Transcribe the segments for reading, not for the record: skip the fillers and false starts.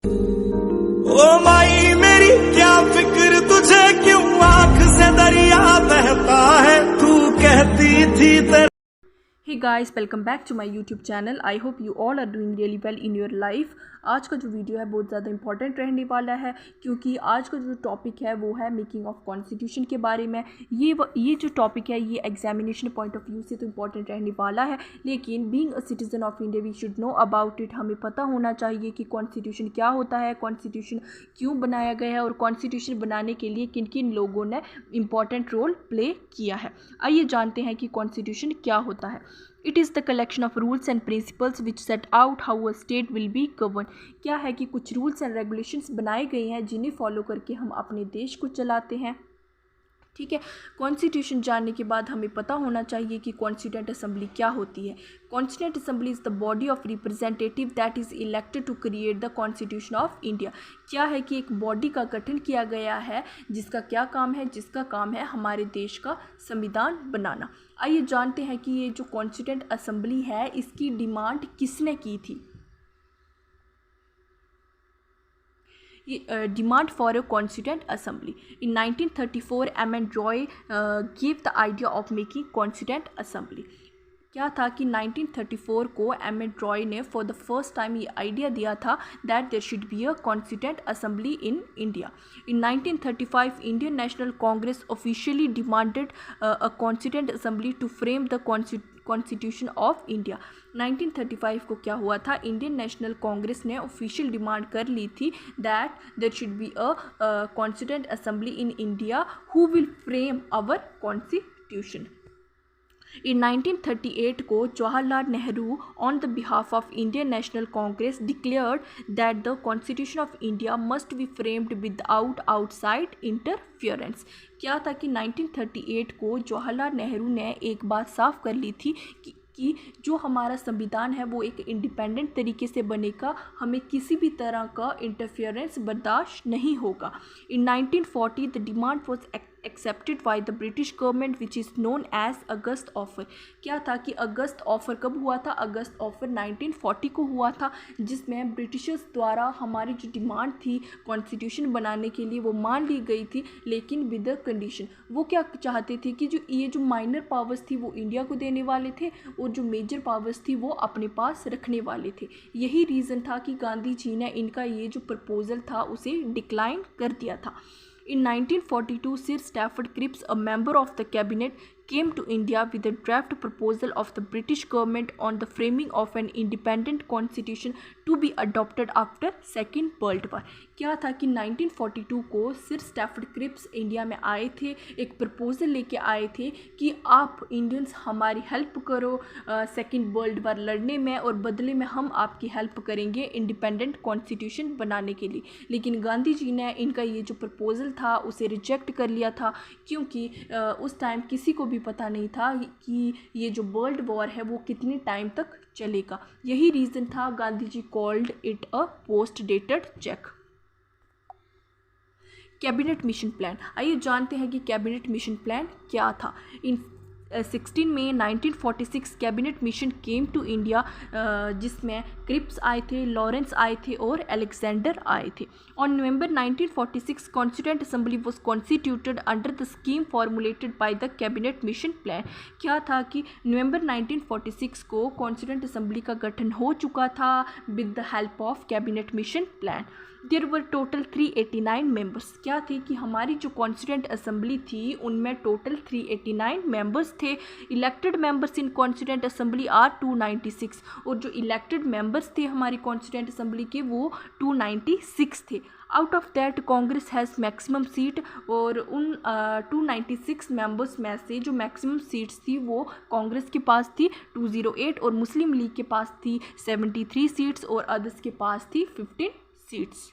ओ माई मेरी क्या फिक्र तुझे, क्यों आंख से दरिया बहता है, तू कहती थी तेरे। Hey guys, welcome back to my YouTube channel. I hope you all are doing really well in your life. आज का जो वीडियो है बहुत ज़्यादा इंपॉर्टेंट रहने वाला है, क्योंकि आज का जो टॉपिक है वो है मेकिंग ऑफ कॉन्स्टिट्यूशन के बारे में। ये जो टॉपिक है ये एग्जामिनेशन पॉइंट ऑफ व्यू से तो इम्पॉर्टेंट रहने वाला है, लेकिन being a citizen of India we should know about it. हमें पता होना चाहिए कि कॉन्स्टिट्यूशन क्या होता है, कॉन्स्टिट्यूशन क्यों बनाया गया है और कॉन्स्टिट्यूशन बनाने के लिए किन किन लोगों ने इम्पॉर्टेंट रोल प्ले किया है। आइए जानते हैं कि कॉन्स्टिट्यूशन क्या होता है। It is the collection of rules and principles which set out how a state will be govern. क्या है कि कुछ रूल्स एंड रेगुलेशंस बनाए गए हैं जिन्हें फॉलो करके हम अपने देश को चलाते हैं। ठीक है, कॉन्स्टिट्यूशन जानने के बाद हमें पता होना चाहिए कि कॉन्स्टिट्यूएंट असेंबली क्या होती है। Constituent assembly is the body of representative that is elected to create the constitution of India. क्या है कि एक बॉडी का गठन किया गया है जिसका क्या काम है, जिसका काम है हमारे देश का संविधान बनाना। आइए जानते हैं कि ये जो कॉन्स्टिट्यूएंट असेंबली है इसकी डिमांड किसने की थी। Demand for a constituent assembly. In 1934, M.N. Roy gave the idea of making constituent assembly. क्या था कि 1934 को M.N. रॉय ने फॉर द फर्स्ट टाइम ये आइडिया दिया था that there should be a constituent assembly in India. In 1935 Indian National Congress officially demanded a constituent assembly to frame the constitution of India. 1935 को क्या हुआ था, इंडियन नेशनल कांग्रेस ने official demand कर ली थी that there should be a constituent assembly in India who will frame our constitution. In 1938 को Jawaharlal Nehru on the behalf of Indian National Congress declared that the Constitution of India must be framed without outside interference। क्या था कि 1938 को जवाहरलाल नेहरू ने एक बात साफ कर ली थी कि जो हमारा संविधान है वो एक इंडिपेंडेंट तरीके से बनेगा, हमें किसी भी तरह का इंटरफेरेंस बर्दाश्त नहीं होगा। In 1940 the demand was accepted by the British government which is known as August offer. क्या था कि अगस्त ऑफर कब हुआ था, अगस्त ऑफर 1940 को हुआ था, जिसमें ब्रिटिशर्स द्वारा हमारी जो डिमांड थी कॉन्स्टिट्यूशन बनाने के लिए वो मान ली गई थी, लेकिन विद द कंडीशन। वो क्या चाहते थे कि जो माइनर पावर्स थी वो इंडिया को देने वाले थे और जो मेजर पावर्स थी वो अपने पास रखने वाले थे। यही रीज़न था कि गांधी जी ने इनका ये जो प्रपोजल था उसे डिक्लाइन कर दिया था। In 1942, Sir Stafford Cripps, a member of the cabinet, came to India with a draft proposal of the British government on the framing of an independent constitution to be adopted after Second World War। क्या था कि 1942 को सिर Stafford Cripps India में आए थे, एक proposal लेके आए थे कि आप इंडियंस हमारी हेल्प करो सेकेंड वर्ल्ड वार लड़ने में और बदले में हम आपकी हेल्प करेंगे इंडिपेंडेंट कॉन्स्टिट्यूशन बनाने के लिए। लेकिन गांधी जी ने इनका ये जो प्रपोजल था उसे रिजेक्ट कर लिया था, क्योंकि उस टाइम किसी को भी पता नहीं था कि ये जो वर्ल्ड वॉर है वो कितने टाइम तक चलेगा। यही रीज़न था Gandhi ji called it a post dated cheque. Cabinet mission plan. आइए जानते हैं कि कैबिनेट मिशन प्लान क्या था। In 16 May 1946 cabinet mission came to India, जिसमें क्रिप्स आए थे, लॉरेंस आए थे और अलेक्जेंडर आए थे। On November 1946 constituent assembly was constituted under the scheme formulated by the cabinet mission plan. क्या था कि नवंबर 1946 को कॉन्स्टिट्यूएंट असेंबली का गठन हो चुका था with the help of cabinet mission plan. There were total 389 members. क्या थे कि हमारी जो कॉन्स्टिट्यूएंट असेंबली थी उनमें टोटल 389 मेंबर्स थे। Elected members in constituent assembly are 296 और जो इलेक्टेड मेंबर्स थे हमारी कॉन्स्टिट्यूएंट असेंबली के वो 296 थे। Out of that Congress has maximum seat और उन 296 मेंबर्स में से जो मैक्सिमम सीट्स थी वो कांग्रेस के पास थी 208 और मुस्लिम लीग के पास थी 73 सीट्स और अदर्स के पास थी 15 seats.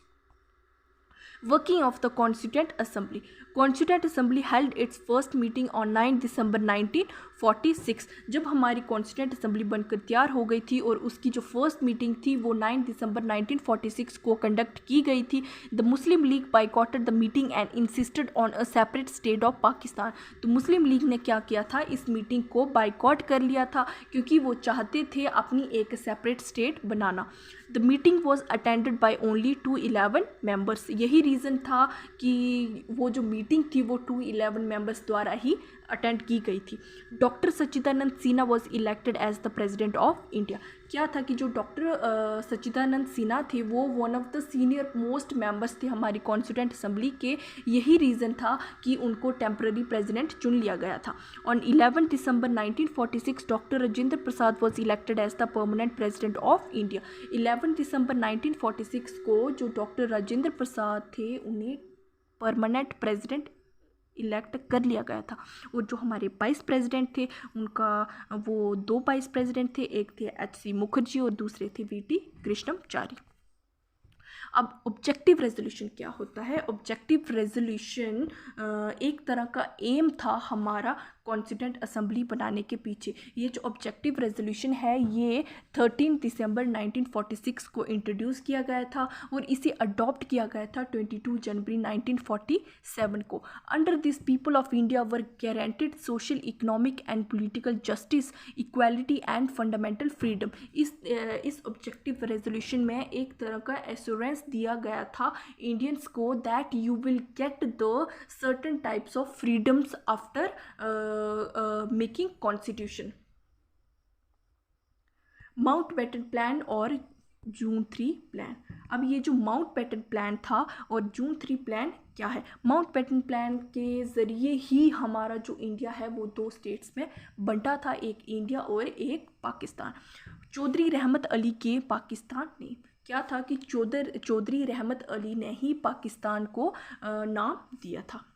Working of the Constituent Assembly. Constituent Assembly held its first meeting on 9 December 19 1946 जब हमारी कॉन्स्टिट्यूंट असेंबली बनकर तैयार हो गई थी और उसकी जो फर्स्ट मीटिंग थी वो 9 दिसंबर 1946 को कंडक्ट की गई थी। The Muslim league boycotted the meeting and insisted on a separate state of Pakistan. तो मुस्लिम लीग ने क्या किया था, इस मीटिंग को बाइकॉट कर लिया था क्योंकि वो चाहते थे अपनी एक separate state banana. The meeting was attended by only 211 members. यही रीज़न था कि वो जो मीटिंग थी वो 211 मेंबर्स द्वारा ही अटेंड की गई थी। Doctor Sachchidanand Sinha was elected as the president of India. क्या था कि जो डॉक्टर सच्चिदानंद सिन्हा थे वो one of the senior most members थे हमारी कॉन्स्टिट्यूंट असेंबली के। यही रीज़न था कि उनको टेम्पररी प्रेसिडेंट चुन लिया गया था। On 11 December 1946 doctor Rajendra Prasad was elected as the permanent president of India. 11 दिसंबर 1946 को जो डॉक्टर राजेंद्र प्रसाद थे उन्हें परमानेंट प्रेसिडेंट इलेक्ट कर लिया गया था। और जो हमारे वाइस प्रेसिडेंट थे उनका वो 2 वाइस प्रेसिडेंट थे, एक थे HC मुखर्जी और दूसरे थे VT कृष्णमचारी। अब ऑब्जेक्टिव रेजोल्यूशन क्या होता है? ऑब्जेक्टिव रेजोल्यूशन एक तरह का एम था हमारा कॉन्स्टिट्यूंट असेंबली बनाने के पीछे। ये जो ऑब्जेक्टिव रेजोल्यूशन है ये 13 दिसंबर 1946 को इंट्रोड्यूस किया गया था और इसे अडॉप्ट किया गया था 22 जनवरी 1947 को। Under this people of India were guaranteed social, economic and political justice, equality and fundamental freedom. इस ऑब्जेक्टिव रेजोल्यूशन में एक तरह का एश्योरेंस दिया गया था इंडियंस को that you will get the certain types of freedoms after making constitution. Mountbatten plan और जून 3 प्लान। अब ये जो माउंटबेटन प्लान था और जून 3 प्लान क्या है? माउंटबेटन प्लान के ज़रिए ही हमारा जो इंडिया है वो 2 स्टेट्स में बंटा था, एक इंडिया और एक पाकिस्तान। चौधरी रहमत अली के पाकिस्तान ने क्या था कि चौधरी रहमत अली ने ही पाकिस्तान को नाम दिया था।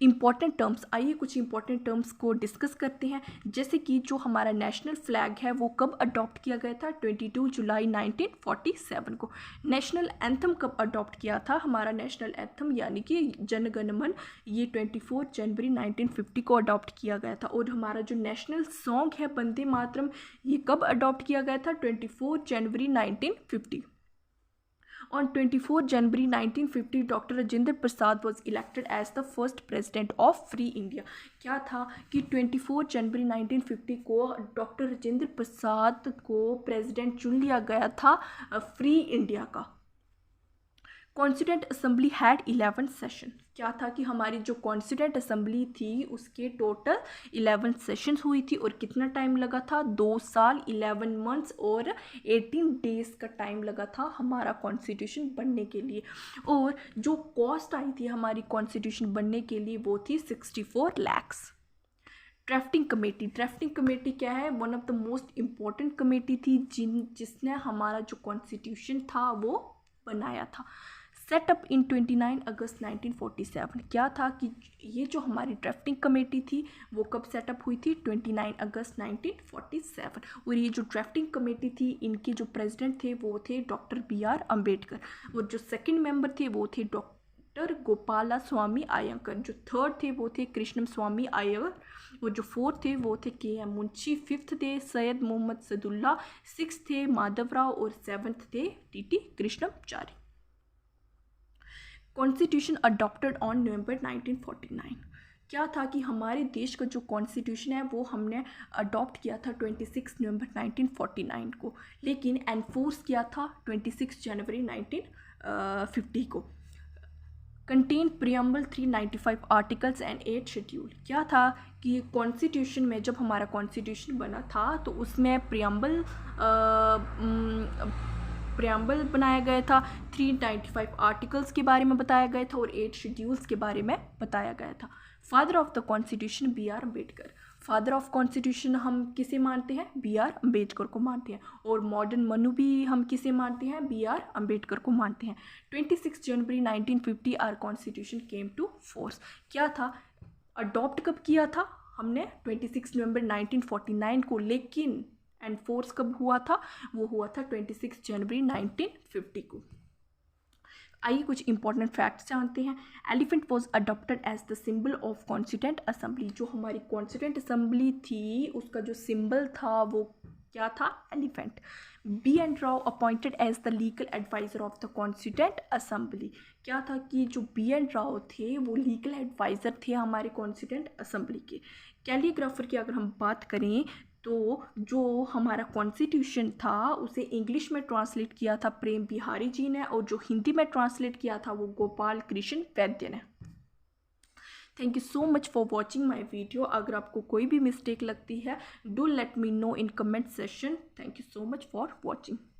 इम्पॉर्टेंट टर्म्स, आइए कुछ इम्पॉर्टेंट टर्म्स को डिस्कस करते हैं। जैसे कि जो हमारा नेशनल फ्लैग है वो कब अडॉप्ट किया गया था? 22 जुलाई 1947 को। नेशनल एंथम कब अडॉप्ट किया था? हमारा नेशनल एंथम यानी कि जन गण मन ये 24 जनवरी 1950 को अडॉप्ट किया गया था। और हमारा जो नेशनल सॉन्ग है वंदे मातरम ये कब अडॉप्ट किया गया था? 24 जनवरी 1950। On 24 January 1950 doctor Rajendra Prasad was elected as the first president of free India. क्या था कि 24 जनवरी 1950 को डॉक्टर राजेंद्र प्रसाद को प्रेसिडेंट चुन लिया गया था फ्री इंडिया का। Constituent assembly had 11 session. क्या था कि हमारी जो कॉन्स्टिट्यूंट असेंबली थी उसके टोटल 11 सेशंस हुई थी। और कितना टाइम लगा था? 2 साल 11 मंथ्स और 18 डेज का टाइम लगा था हमारा कॉन्स्टिट्यूशन बनने के लिए। और जो कॉस्ट आई थी हमारी कॉन्स्टिट्यूशन बनने के लिए वो थी 64 lakhs। ड्राफ्टिंग कमेटी क्या है? One of the most important committee थी जिसने हमारा जो कॉन्स्टिट्यूशन था वो बनाया था। सेटअप इन 29 अगस्त 1947। क्या था कि ये जो हमारी ड्राफ्टिंग कमेटी थी वो कब सेटअप हुई थी? 29 अगस्त 1947। और ये जो ड्राफ्टिंग कमेटी थी इनके जो प्रेसिडेंट थे वो थे डॉक्टर BR अम्बेडकर। और जो सेकंड मेंबर थे वो थे डॉक्टर गोपाला स्वामी अयंगर। जो थर्ड थे वो थे कृष्णम स्वामी अय्यर। और जो फोर्थ थे वो थे KM मुंशी। फिफ्थ थे सैयद मोहम्मद सदुल्ला। सिक्स थे माधवराव और सेवन्थ थे TT Krishnamachari. Constitution adopted on November 1949। क्या था कि हमारे देश का जो कॉन्स्टिट्यूशन है वो हमने अडॉप्ट किया था 26 नवंबर 1949 को, लेकिन एनफोर्स किया था 26 जनवरी 1950 को। Contain preamble 395 articles and 8 schedule. क्या था कि कॉन्स्टिट्यूशन में जब हमारा कॉन्स्टिट्यूशन बना था तो उसमें प्रियम्बल बनाया गया था, 395 आर्टिकल्स के बारे में बताया गया था और 8 शेड्यूल्स के बारे में बताया गया था। Father of the constitution BR Ambedkar. Father of constitution हम किसे मानते हैं? BR अम्बेडकर को मानते हैं। और मॉडर्न मनु भी हम किसे मानते हैं? BR अम्बेडकर को मानते हैं। 26 January 1950 our constitution came to force. क्या था? अडॉप्ट कब किया था हमने? 26 नवंबर 1949 को, लेकिन एनफोर्स कब हुआ था? वो हुआ था 26 जनवरी 1950 को। आइए कुछ इंपॉर्टेंट फैक्ट्स जानते हैं। Elephant was adopted as the symbol of constituent assembly. जो हमारी कॉन्स्टिट्यूंट असेंबली थी उसका जो सिंबल था वो क्या था? Elephant. B N Rao appointed as the legal adviser of the constituent assembly. क्या था कि जो बी एन राव थे वो लीगल एडवाइज़र थे हमारे कॉन्स्टिट्यूंट असेंबली के। कैलीग्राफर की अगर हम बात करें तो जो हमारा कॉन्स्टिट्यूशन था उसे इंग्लिश में ट्रांसलेट किया था प्रेम बिहारी जी ने, और जो हिंदी में ट्रांसलेट किया था वो गोपाल कृष्ण वैद्य ने। Thank you so much for watching my video. अगर आपको कोई भी मिस्टेक लगती है do let me know in comment session. Thank you so much for watching.